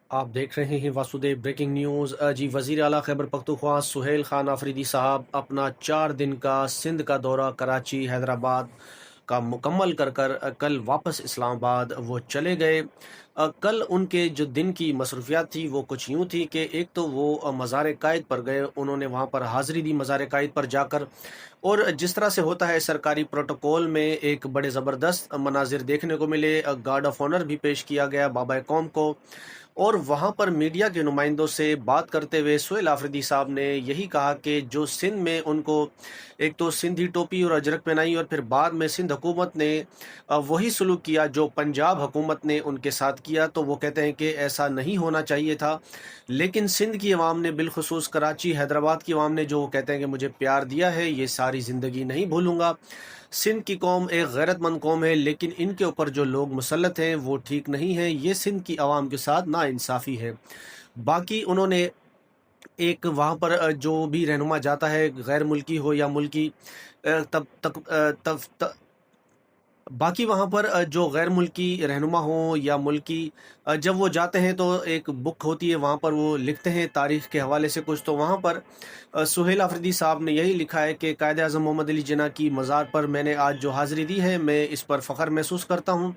آپ دیکھ رہے ہیں واسودیو بریکنگ نیوز۔ جی، وزیر اعلیٰ خیبر پختونخوا سہیل خان آفریدی صاحب اپنا 4 دن کا سندھ کا دورہ کراچی حیدرآباد کا مکمل کر کل واپس اسلام آباد وہ چلے گئے۔ کل ان کے جو دن کی مصروفیات تھی وہ کچھ یوں تھی کہ ایک تو وہ مزار قائد پر گئے، انہوں نے وہاں پر حاضری دی مزار قائد پر جا کر، اور جس طرح سے ہوتا ہے سرکاری پروٹوکول میں ایک بڑے زبردست مناظر دیکھنے کو ملے۔ گارڈ آف آنر بھی پیش کیا گیا بابا قوم کو، اور وہاں پر میڈیا کے نمائندوں سے بات کرتے ہوئے سہیل آفریدی صاحب نے یہی کہا کہ جو سندھ میں ان کو ایک تو سندھی ٹوپی اور اجرک پہنائی، اور پھر بعد میں سندھ حکومت نے وہی سلوک کیا جو پنجاب حکومت نے ان کے ساتھ کیا، تو وہ کہتے ہیں کہ ایسا نہیں ہونا چاہیے تھا۔ لیکن سندھ کی عوام نے، بالخصوص کراچی حیدرآباد کی عوام نے، جو وہ کہتے ہیں کہ مجھے پیار دیا ہے، یہ ساری زندگی نہیں بھولوں گا۔ سندھ کی قوم ایک غیرت مند قوم ہے، لیکن ان کے اوپر جو لوگ مسلط ہیں وہ ٹھیک نہیں ہیں، یہ سندھ کی عوام کے ساتھ ناانصافی ہے۔ باقی انہوں نے ایک وہاں پر جو بھی رہنما جاتا ہے، غیر ملکی ہو یا ملکی، تب تک باقی وہاں پر جو غیر ملکی رہنما ہوں یا ملکی، جب وہ جاتے ہیں تو ایک بک ہوتی ہے، وہاں پر وہ لکھتے ہیں تاریخ کے حوالے سے کچھ، تو وہاں پر سہیل آفریدی صاحب نے یہی لکھا ہے کہ قائد اعظم محمد علی جناح کی مزار پر میں نے آج جو حاضری دی ہے، میں اس پر فخر محسوس کرتا ہوں۔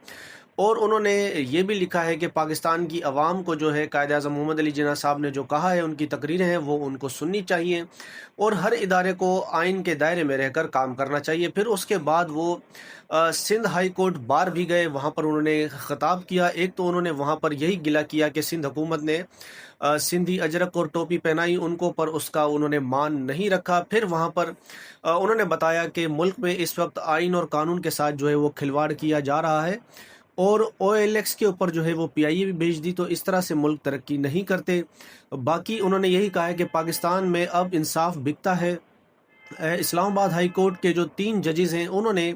اور انہوں نے یہ بھی لکھا ہے کہ پاکستان کی عوام کو جو ہے قائد اعظم محمد علی جناح صاحب نے جو کہا ہے، ان کی تقریریں ہیں، وہ ان کو سننی چاہیے، اور ہر ادارے کو آئین کے دائرے میں رہ کر کام کرنا چاہیے۔ پھر اس کے بعد وہ سندھ ہائی کورٹ بار بھی گئے، وہاں پر انہوں نے خطاب کیا۔ ایک تو انہوں نے وہاں پر یہی گلہ کیا کہ سندھ حکومت نے سندھی اجرک اور ٹوپی پہنائی ان کو، پر اس کا انہوں نے مان نہیں رکھا۔ پھر وہاں پر انہوں نے بتایا کہ ملک میں اس وقت آئین اور قانون کے ساتھ جو ہے وہ کھلواڑ کیا جا رہا ہے، اور او ایل ایکس کے اوپر جو ہے وہ پی آئی اے بھی بھیج دی، تو اس طرح سے ملک ترقی نہیں کرتے۔ باقی انہوں نے یہی کہا ہے کہ پاکستان میں اب انصاف بکتا ہے۔ اسلام آباد ہائی کورٹ کے جو 3 ججز ہیں، انہوں نے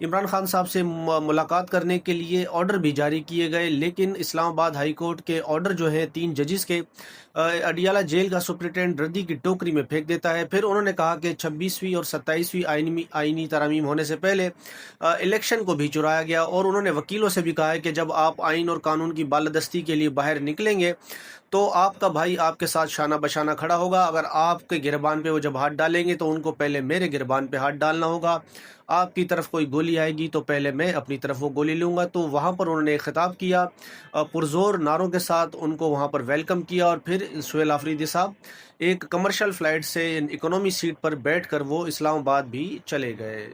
عمران خان صاحب سے ملاقات کرنے کے لیے آرڈر بھی جاری کیے گئے، لیکن اسلام آباد ہائی کورٹ کے آرڈر جو ہیں 3 ججز کے، اڈیالہ جیل کا سپرنٹینڈنٹ ردی کی ٹوکری میں پھینک دیتا ہے۔ پھر انہوں نے کہا کہ 26ویں اور 27ویں آئینی ترامیم ہونے سے پہلے الیکشن کو بھی چرایا گیا، اور انہوں نے وکیلوں سے بھی کہا ہے کہ جب آپ آئین اور قانون کی بالادستی کے لیے باہر نکلیں گے تو آپ کا بھائی آپ کے ساتھ شانہ بشانہ کھڑا ہوگا۔ اگر آپ کے گربان پہ وہ جب ہاتھ ڈالیں گے تو ان کو پہلے میرے گربان پہ ہاتھ ڈالنا ہوگا۔ آپ کی طرف کوئی گولی آئے گی تو پہلے میں اپنی طرف وہ گولی لوں گا۔ تو وہاں پر انہوں نے ایک خطاب کیا، پرزور نعروں کے ساتھ ان کو وہاں پر ویلکم کیا، اور پھر سہیل آفریدی صاحب ایک کمرشل فلائٹ سے اکنامی سیٹ پر بیٹھ کر وہ اسلام آباد بھی چلے گئے۔